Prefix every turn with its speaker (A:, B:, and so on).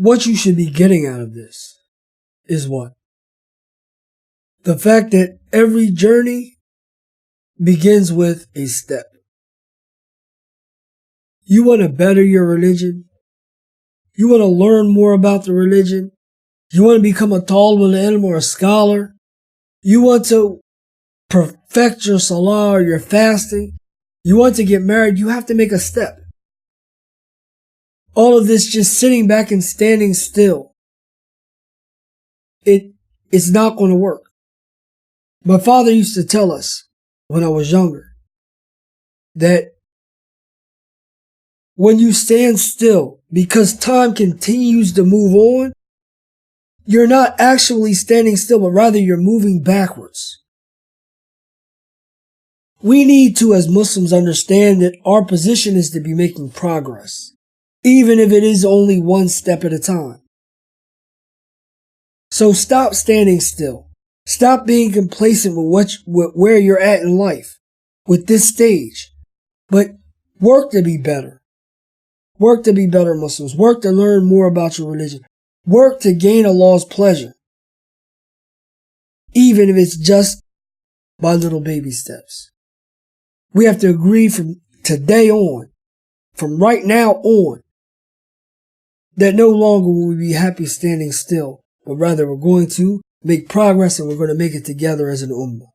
A: what you should be getting out of this is what? The fact that every journey begins with a step. You want to better your religion? You want to learn more about the religion? You want to become a talib al-ilm or a scholar? You want to perfect your salah or your fasting? You want to get married? You have to make a step. All of this just sitting back and standing still, it's not going to work. My father used to tell us when I was younger that when you stand still, because time continues to move on, you're not actually standing still, but rather you're moving backwards. We need to, as Muslims, understand that our position is to be making progress, even if it is only one step at a time. So stop standing still. Stop being complacent with where you're at in life, with this stage. But work to be better. Work to be better Muslims. Work to learn more about your religion. Work to gain Allah's pleasure. Even if it's just by little baby steps. We have to agree from today on, from right now on, that no longer will we be happy standing still, but rather we're going to make progress and we're going to make it together as an ummah.